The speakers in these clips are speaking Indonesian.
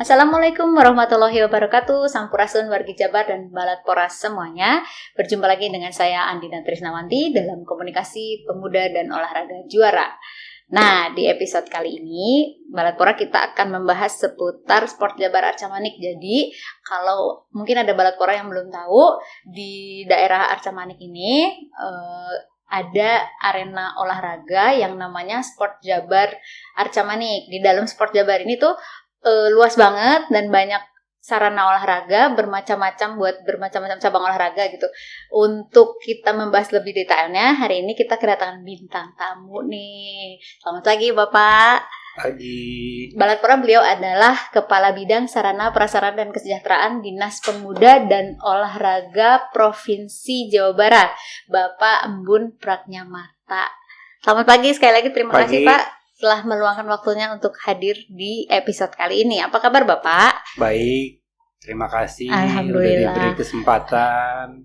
Assalamualaikum warahmatullahi wabarakatuh, Sampurasun wargi Jabar dan Balatpora semuanya. Berjumpa lagi dengan saya Andina Trisnawanti dalam Komunikasi Pemuda dan Olahraga Juara. Nah, di episode kali ini Balatpora kita akan membahas seputar Sport Jabar Arca Manik. Jadi, kalau mungkin ada Balatpora yang belum tahu, di daerah Arca Manik ini ada arena olahraga yang namanya Sport Jabar Arca Manik. Di dalam Sport Jabar ini tuh luas banget dan banyak sarana olahraga bermacam-macam buat bermacam-macam cabang olahraga gitu. Untuk kita membahas lebih detailnya, hari ini kita kedatangan bintang tamu nih. Selamat pagi Bapak. Pagi. Balatpora, beliau adalah Kepala Bidang Sarana Prasarana dan Kesejahteraan Dinas Pemuda dan Olahraga Provinsi Jawa Barat, Bapak Embun Pratnyamata. Selamat pagi, sekali lagi terima kasih Pak telah meluangkan waktunya untuk hadir di episode kali ini. Apa kabar Bapak? Baik, terima kasih. Alhamdulillah. Udah diberi kesempatan.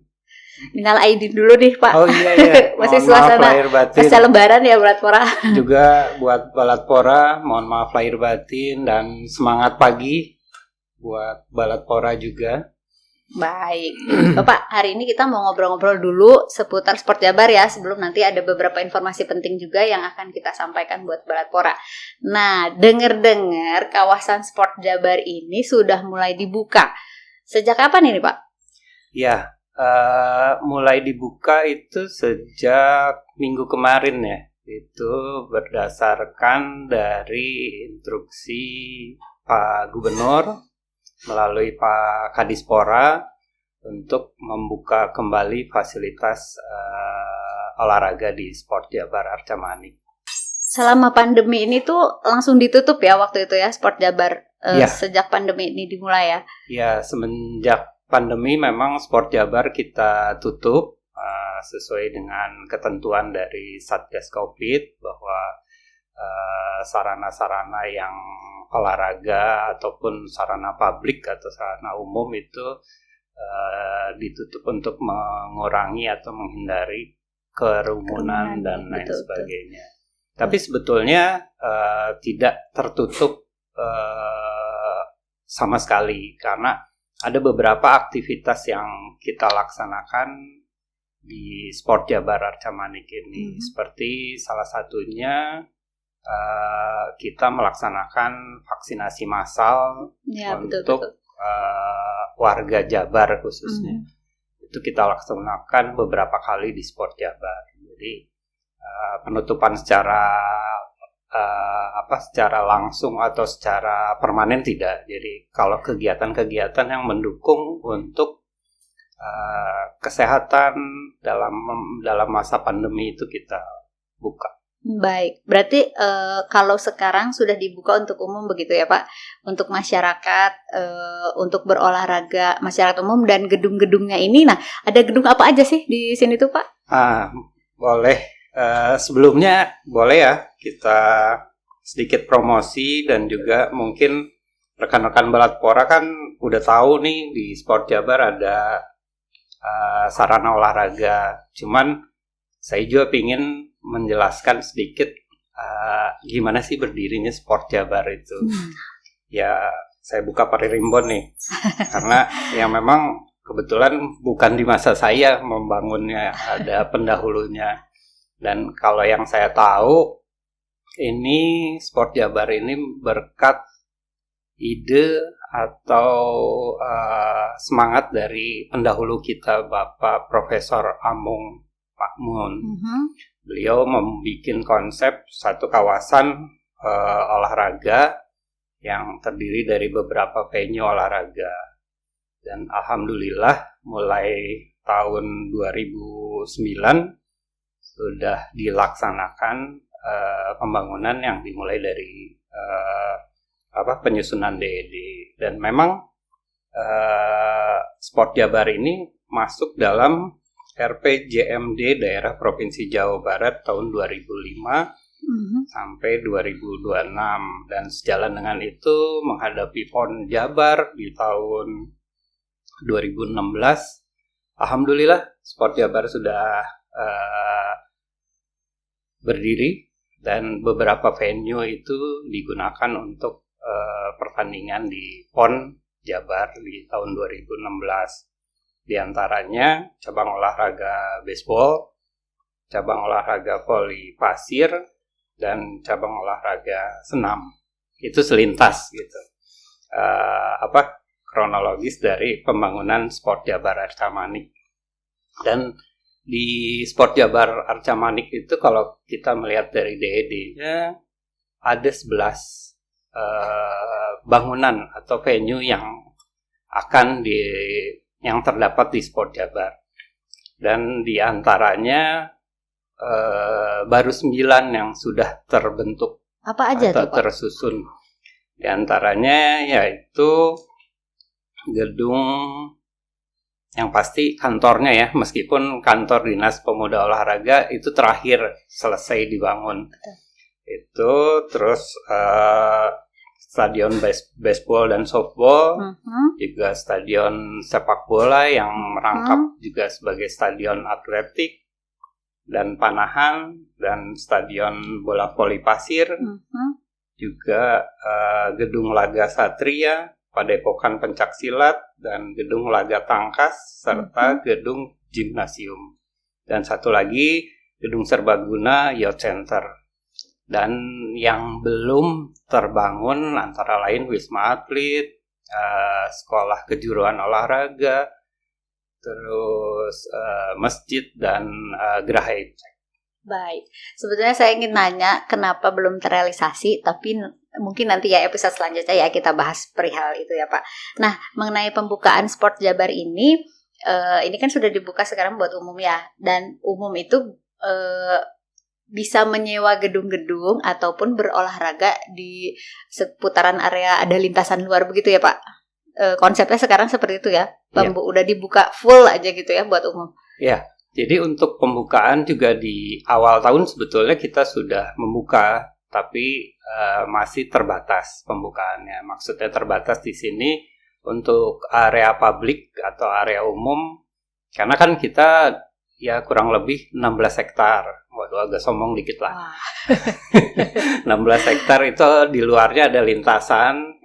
Minal aidin dulu nih Pak. Oh iya. Masih Mohon suasana maaf lahir batin. pasca lebaran ya Balatpora. Juga buat Balatpora, mohon maaf lahir batin dan semangat pagi buat Balatpora juga. Baik, Bapak, hari ini kita mau ngobrol-ngobrol dulu seputar Sport Jabar ya, sebelum nanti ada beberapa informasi penting juga yang akan kita sampaikan buat Balatpora. Nah, dengar-dengar kawasan Sport Jabar ini sudah mulai dibuka. Sejak kapan ini, Pak? Ya, mulai dibuka itu sejak minggu kemarin ya. Itu berdasarkan dari instruksi Pak Gubernur melalui Pak Kadispora untuk membuka kembali fasilitas olahraga di Sport Jabar Arca Manik. Selama pandemi ini tuh langsung ditutup ya waktu itu ya Sport Jabar Ya. Sejak pandemi ini dimulai ya? Ya, semenjak pandemi memang Sport Jabar kita tutup sesuai dengan ketentuan dari Satgas Covid bahwa sarana-sarana yang olahraga ataupun sarana publik atau sarana umum itu ditutup untuk mengurangi atau menghindari kerumunan dan lain sebagainya. Tapi sebetulnya tidak tertutup sama sekali karena ada beberapa aktivitas yang kita laksanakan di Sport Jabar Arca Manik ini. Seperti salah satunya kita melaksanakan vaksinasi massal Ya, untuk betul. warga Jabar khususnya. Itu kita laksanakan beberapa kali di Sport Jabar. Jadi penutupan secara secara langsung atau secara permanen tidak. Jadi kalau kegiatan-kegiatan yang mendukung untuk kesehatan dalam masa pandemi itu kita buka. Baik, berarti kalau sekarang sudah dibuka untuk umum begitu ya Pak, untuk masyarakat, untuk berolahraga masyarakat umum dan gedung-gedungnya ini. Nah, ada gedung apa aja sih di sini tuh Pak? Boleh. Sebelumnya boleh ya kita sedikit promosi dan juga mungkin rekan-rekan Balatpora kan udah tahu nih di Sport Jabar ada sarana olahraga. Cuman saya juga pingin menjelaskan sedikit gimana sih berdirinya Sport Jabar itu. Ya, saya buka paririmbon nih. Karena ya memang kebetulan bukan di masa saya membangunnya, ada pendahulunya. Dan kalau yang saya tahu, ini Sport Jabar ini berkat ide atau semangat dari pendahulu kita, Bapak Profesor Amung Pakmun. Beliau membuat konsep satu kawasan olahraga yang terdiri dari beberapa venue olahraga. Dan alhamdulillah mulai tahun 2009 sudah dilaksanakan pembangunan yang dimulai dari penyusunan DED. Dan memang Sport Jabar ini masuk dalam RPJMD Daerah Provinsi Jawa Barat tahun 2005 sampai 2026, dan sejalan dengan itu menghadapi PON Jabar di tahun 2016, alhamdulillah Sport Jabar sudah berdiri dan beberapa venue itu digunakan untuk pertandingan di PON Jabar di tahun 2016. Di antaranya cabang olahraga baseball, cabang olahraga voli pasir, dan cabang olahraga senam. Itu selintas gitu. Kronologis dari pembangunan Sport Jabar Arca Manik. Dan di Sport Jabar Arca Manik itu kalau kita melihat dari DED-nya ada 11 bangunan atau venue yang terdapat di Sport Jabar. Dan di antaranya baru 9 yang sudah terbentuk. Apa aja atau tuh, Pak? Tersusun. Di antaranya yaitu gedung yang pasti kantornya ya, meskipun kantor Dinas Pemuda Olahraga itu terakhir selesai dibangun. Betul. Itu terus stadion baseball dan softball, juga stadion sepak bola yang merangkap juga sebagai stadion atletik dan panahan, dan stadion bola voli pasir, juga gedung laga Satria, Padepokan Pencaksilat, dan gedung laga Tangkas, serta gedung gimnasium. Dan satu lagi gedung serbaguna Youth Center. Dan yang belum terbangun antara lain Wisma Atlet, sekolah kejuruan olahraga, terus masjid dan Geraha Iptek. Baik, sebetulnya saya ingin nanya kenapa belum terrealisasi, tapi mungkin nanti ya episode selanjutnya ya kita bahas perihal itu ya Pak. Nah, mengenai pembukaan Sport Jabar ini kan sudah dibuka sekarang buat umum ya, dan umum itu bisa menyewa gedung-gedung ataupun berolahraga di seputaran area ada lintasan luar begitu ya Pak. Konsepnya sekarang seperti itu ya, udah dibuka full aja gitu ya buat umum. Ya. Jadi untuk pembukaan juga di awal tahun sebetulnya kita sudah membuka, tapi masih terbatas pembukaannya. Maksudnya terbatas di sini untuk area publik atau area umum, karena kan kita ya kurang lebih 16 hektar. Waduh, agak sombong dikit lah. 16 hektar itu di luarnya ada lintasan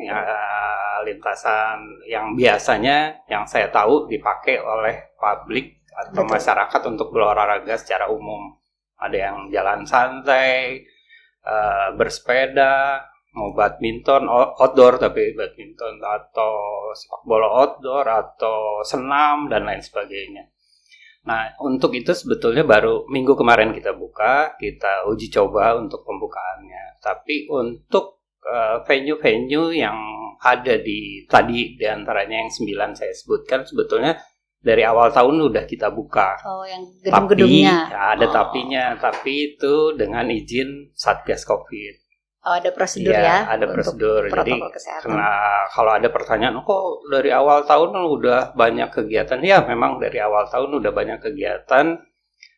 yang biasanya yang saya tahu dipakai oleh publik atau masyarakat untuk berolahraga secara umum. Ada yang jalan santai, bersepeda, mau badminton outdoor, tapi badminton atau sepak bola outdoor atau senam dan lain sebagainya. Nah, untuk itu sebetulnya baru minggu kemarin kita buka, kita uji coba untuk pembukaannya. Tapi untuk venue-venue yang ada di antaranya yang 9 saya sebutkan sebetulnya dari awal tahun udah kita buka. Oh, yang gedung-gedungnya. Tapi, ya, ada tapinya, tapi itu dengan izin Satgas Covid. Oh, ada prosedur ya? Ada prosedur. Jadi, kesehatan. karena kalau ada pertanyaan, kok dari awal tahun udah banyak kegiatan? Ya, memang dari awal tahun udah banyak kegiatan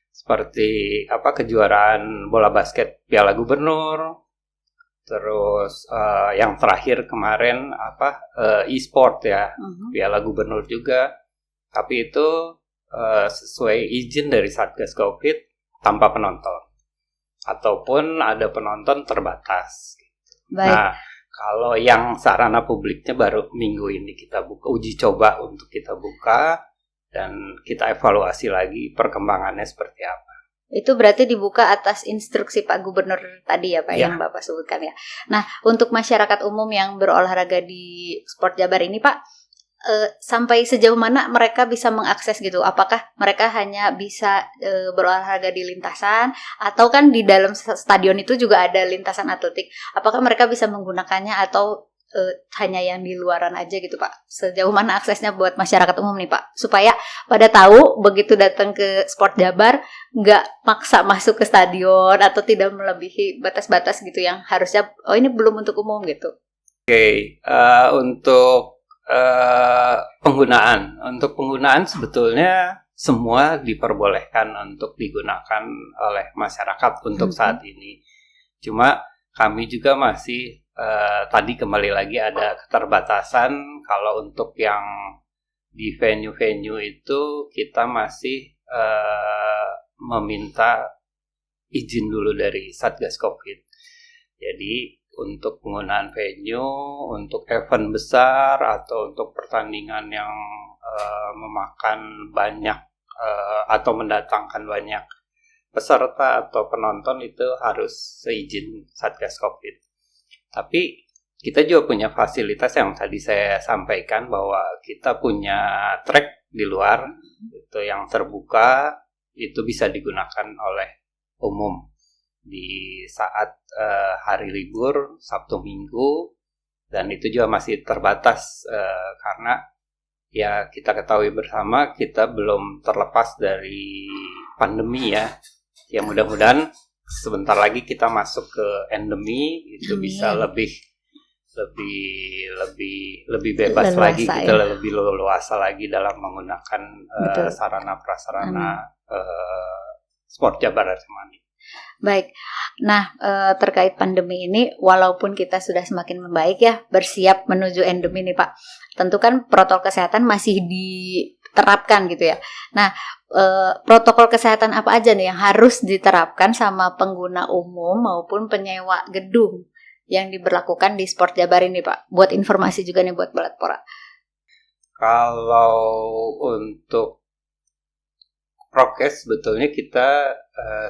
seperti kejuaraan bola basket Piala Gubernur. Terus yang terakhir kemarin e-sport ya, Piala Gubernur juga. Tapi itu sesuai izin dari Satgas Covid tanpa penonton. Ataupun ada penonton terbatas. Baik. Nah, kalau yang sarana publiknya baru minggu ini kita buka, uji coba untuk kita buka, dan kita evaluasi lagi perkembangannya seperti apa. Itu berarti dibuka atas instruksi Pak Gubernur tadi ya Pak, yang Bapak sebutkan ya. Nah, untuk masyarakat umum yang berolahraga di Sport Jabar ini Pak, sampai sejauh mana mereka bisa mengakses gitu? Apakah mereka hanya bisa berolahraga di lintasan, atau kan di dalam stadion itu juga ada lintasan atletik? Apakah mereka bisa menggunakannya atau hanya yang di luaran aja gitu Pak? Sejauh mana aksesnya buat masyarakat umum nih Pak? Supaya pada tahu begitu datang ke Sport Jabar nggak maksa masuk ke stadion atau tidak melebihi batas-batas gitu yang harusnya ini belum untuk umum gitu. Oke, untuk penggunaan sebetulnya semua diperbolehkan untuk digunakan oleh masyarakat untuk saat ini. Cuma kami juga masih tadi kembali lagi ada keterbatasan kalau untuk yang di venue-venue itu kita masih meminta izin dulu dari Satgas Covid. Jadi untuk penggunaan venue, untuk event besar atau untuk pertandingan yang memakan banyak atau mendatangkan banyak peserta atau penonton itu harus seizin Satgas Covid. Tapi kita juga punya fasilitas yang tadi saya sampaikan bahwa kita punya track di luar itu yang terbuka, itu bisa digunakan oleh umum di saat hari libur Sabtu Minggu, dan itu juga masih terbatas karena ya kita ketahui bersama kita belum terlepas dari pandemi ya. Ya mudah-mudahan sebentar lagi kita masuk ke endemi, itu bisa lebih bebas leluasa, lagi, kita lebih leluasa lagi dalam menggunakan sarana prasarana sport Jabar Arca-Manik. Baik, nah terkait pandemi ini, walaupun kita sudah semakin membaik ya, bersiap menuju endemi nih Pak, tentu kan protokol kesehatan masih diterapkan gitu ya. Nah, protokol kesehatan apa aja nih yang harus diterapkan sama pengguna umum maupun penyewa gedung yang diberlakukan di Sport Jabar ini Pak? Buat informasi juga nih buat Balatpora. Kalau untuk prokes, sebetulnya kita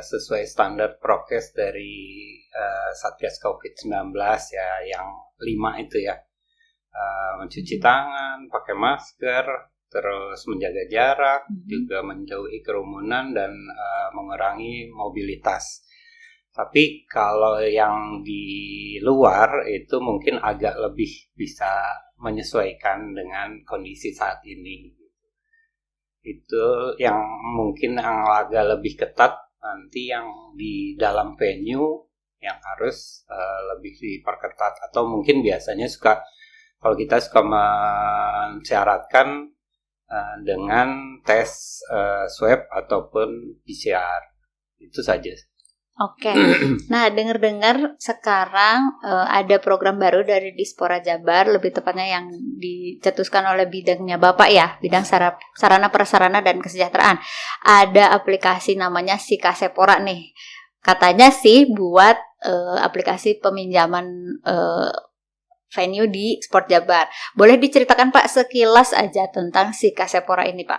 sesuai standar prokes dari Satgas COVID-19 ya, yang 5 itu ya. Mencuci tangan, pakai masker, terus menjaga jarak, juga menjauhi kerumunan dan mengurangi mobilitas. Tapi kalau yang di luar itu mungkin agak lebih bisa menyesuaikan dengan kondisi saat ini. Itu yang mungkin yang agak lebih ketat, nanti yang di dalam venue yang harus lebih diperketat, atau mungkin biasanya kalau kita suka mensyaratkan dengan tes swab ataupun PCR, itu saja. Oke. Nah, dengar-dengar sekarang ada program baru dari Dispora Jabar, lebih tepatnya yang dicetuskan oleh bidangnya Bapak ya, bidang sarana prasarana dan kesejahteraan. Ada aplikasi namanya Sikasepora nih. Katanya sih buat aplikasi peminjaman venue di Sport Jabar. Boleh diceritakan Pak sekilas aja tentang Sikasepora ini Pak?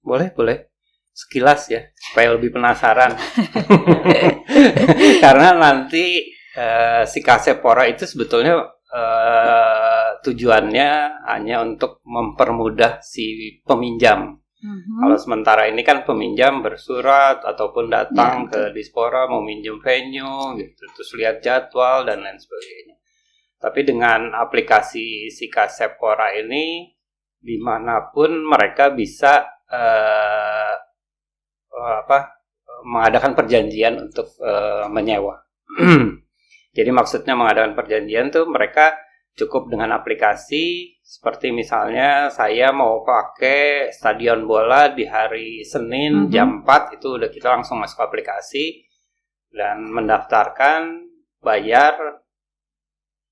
Boleh. Sekilas ya, supaya lebih penasaran. Karena nanti Sikasepora itu sebetulnya tujuannya hanya untuk mempermudah si peminjam. Kalau sementara ini kan peminjam bersurat ataupun datang ke Dispora mau minjem venue gitu, terus lihat jadwal dan lain sebagainya. Tapi dengan aplikasi Sikasepora ini, dimanapun mereka bisa mengadakan perjanjian untuk menyewa. Jadi maksudnya mengadakan perjanjian tuh mereka cukup dengan aplikasi, seperti misalnya saya mau pakai stadion bola di hari Senin jam 4, itu udah kita langsung masuk aplikasi dan mendaftarkan, bayar,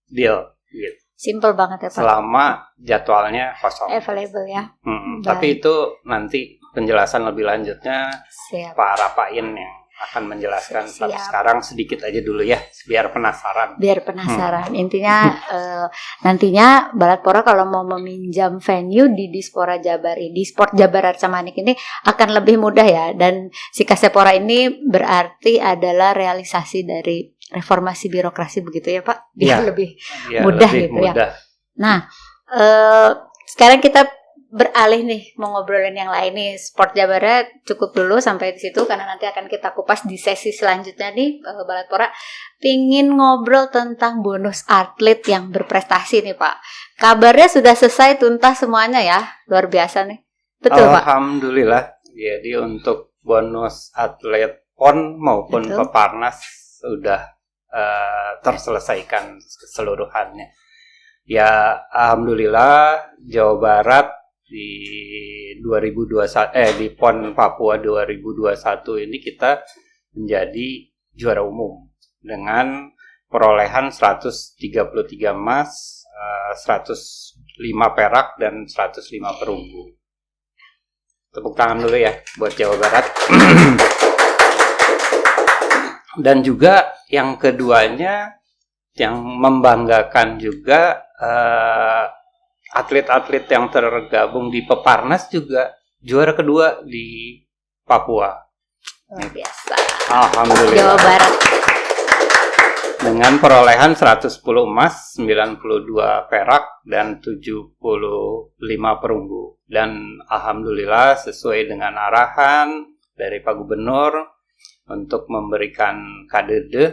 deal gitu. Simple banget ya Pak. Selama jadwalnya kosong. Available ya. Tapi itu nanti penjelasan lebih lanjutnya Pak Rapain yang akan menjelaskan. Tapi sekarang sedikit aja dulu ya, biar penasaran. Intinya nantinya Balatpora kalau mau meminjam venue di Dispora Jabar di Sport Jabar Arca-Manik ini akan lebih mudah ya. Dan Sikasepora ini berarti adalah realisasi dari reformasi birokrasi begitu ya Pak? Lebih mudah gitu ya. Nah, sekarang kita beralih nih mau ngobrolin yang lain nih. Sport Jabarnya cukup dulu sampai di situ karena nanti akan kita kupas di sesi selanjutnya nih. Balatpora pingin ngobrol tentang bonus atlet yang berprestasi nih Pak. Kabarnya sudah selesai tuntas semuanya ya, luar biasa nih. Betul Pak? Alhamdulillah. Jadi untuk bonus atlet PON maupun Peparnas sudah terselesaikan keseluruhannya. Ya alhamdulillah Jawa Barat di 2021 di PON Papua 2021 ini kita menjadi juara umum dengan perolehan 133 emas, 105 perak dan 105 perunggu. Tepuk tangan dulu ya buat Jawa Barat. Dan juga yang keduanya yang membanggakan juga, atlet-atlet yang tergabung di Peparnas juga juara kedua di Papua. Luar biasa. Alhamdulillah. Jawa Barat. Dengan perolehan 110 emas, 92 perak, dan 75 perunggu. Dan alhamdulillah sesuai dengan arahan dari Pak Gubernur untuk memberikan KDD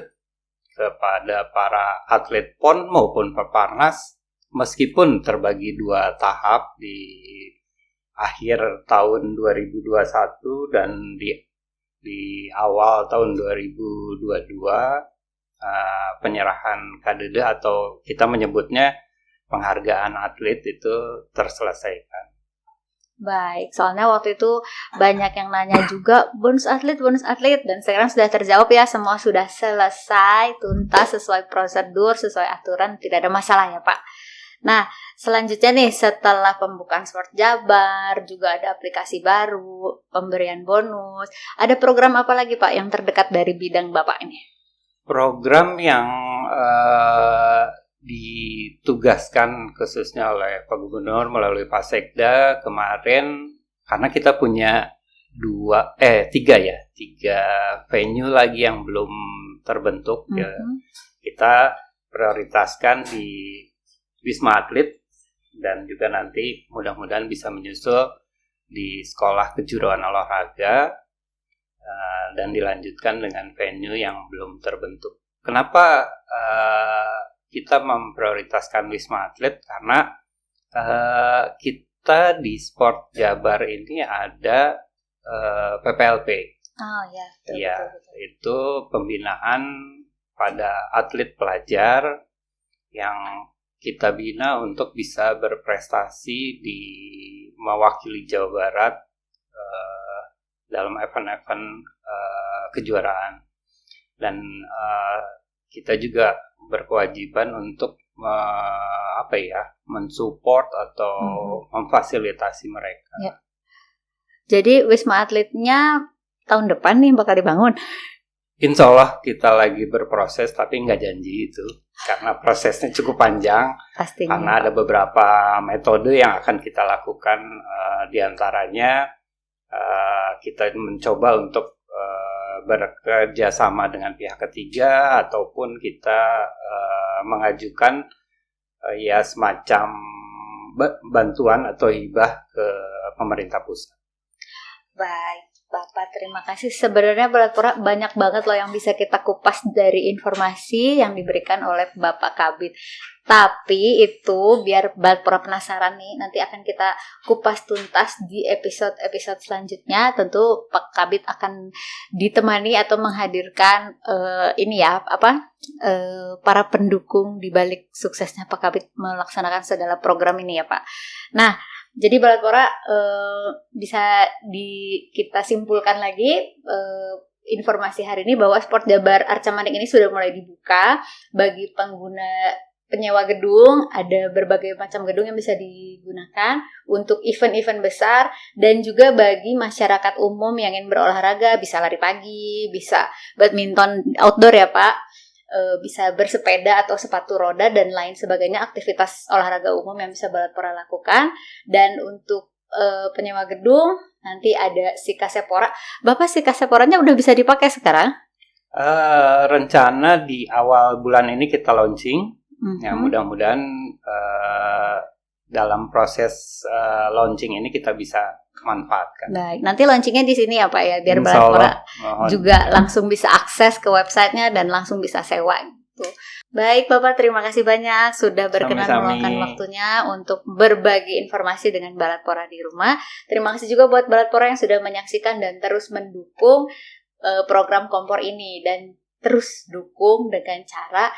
kepada para atlet PON maupun Peparnas, meskipun terbagi 2 tahap di akhir tahun 2021 dan di awal tahun 2022, penyerahan KDD atau kita menyebutnya penghargaan atlet itu terselesaikan. Baik, soalnya waktu itu banyak yang nanya juga bonus atlet, dan sekarang sudah terjawab ya, semua sudah selesai, tuntas, sesuai prosedur, sesuai aturan, tidak ada masalah ya Pak. Nah, selanjutnya nih, setelah pembukaan Sport Jabar, juga ada aplikasi baru, pemberian bonus, ada program apa lagi Pak yang terdekat dari bidang Bapak ini? Program yang ditugaskan khususnya oleh Pak Gubernur melalui Pak Sekda kemarin, karena kita punya 3 venue lagi yang belum terbentuk, ya. Kita prioritaskan di Wisma Atlet, dan juga nanti mudah-mudahan bisa menyusul di Sekolah Kejuruan Olahraga, dan dilanjutkan dengan venue yang belum terbentuk. Kenapa kita memprioritaskan Wisma Atlet? Karena kita di Sport Jabar ini ada PPLP. Oh ya. Betul. Itu pembinaan pada atlet pelajar yang kita bina untuk bisa berprestasi di mewakili Jawa Barat dalam event-event kejuaraan. Dan kita juga berkewajiban untuk mensupport atau memfasilitasi mereka. Ya. Jadi Wisma Atletnya tahun depan nih bakal dibangun? Insya Allah kita lagi berproses, tapi nggak janji itu. Karena prosesnya cukup panjang. Pastinya. Karena ada beberapa metode yang akan kita lakukan. Di antaranya kita mencoba untuk bekerja sama dengan pihak ketiga, ataupun kita mengajukan semacam bantuan atau hibah ke pemerintah pusat. Baik, Bapak, terima kasih. Sebenarnya Balatpora banyak banget loh yang bisa kita kupas dari informasi yang diberikan oleh Bapak Kabid. Tapi itu biar Balatpora penasaran nih, nanti akan kita kupas tuntas di episode selanjutnya. Tentu Pak Kabid akan ditemani atau menghadirkan para pendukung di balik suksesnya Pak Kabid melaksanakan segala program ini ya Pak. Nah, jadi Balatpora bisa kita simpulkan lagi informasi hari ini bahwa Sport Jabar Arca Manding ini sudah mulai dibuka bagi pengguna penyewa gedung. Ada berbagai macam gedung yang bisa digunakan untuk event-event besar, dan juga bagi masyarakat umum yang ingin berolahraga, bisa lari pagi, bisa badminton outdoor ya Pak, bisa bersepeda atau sepatu roda dan lain sebagainya, aktivitas olahraga umum yang bisa Balatpora lakukan. Dan untuk penyewa gedung nanti ada si Kasepora. Bapak, si Kaseporanya udah bisa dipakai sekarang? Rencana di awal bulan ini kita launching. Ya, mudah-mudahan dalam proses launching ini kita bisa manfaatkan. Baik, nanti launchingnya di sini ya Pak ya, biar Balatpora juga langsung bisa akses ke websitenya dan langsung bisa sewa gitu. Baik Bapak, terima kasih banyak sudah berkenan meluangkan waktunya untuk berbagi informasi dengan Balatpora di rumah. Terima kasih juga buat Balatpora yang sudah menyaksikan dan terus mendukung program Kompor ini, dan terus dukung dengan cara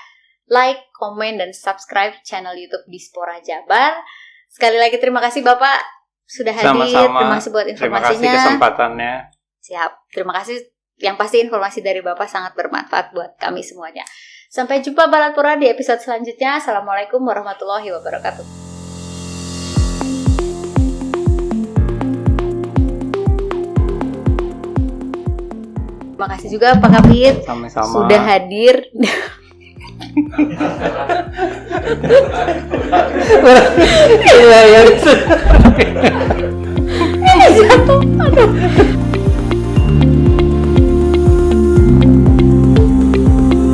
like, komen, dan subscribe channel YouTube Dispora Jabar. Sekali lagi terima kasih Bapak sudah hadir. Sama-sama. Terima kasih buat informasinya. Terima kasih kesempatannya. Siap. Terima kasih. Yang pasti informasi dari Bapak sangat bermanfaat buat kami semuanya. Sampai jumpa Balatpora di episode selanjutnya. Assalamualaikum warahmatullahi wabarakatuh. Terima kasih juga Pak Kabid. Sama-sama. Sudah hadir. Iya,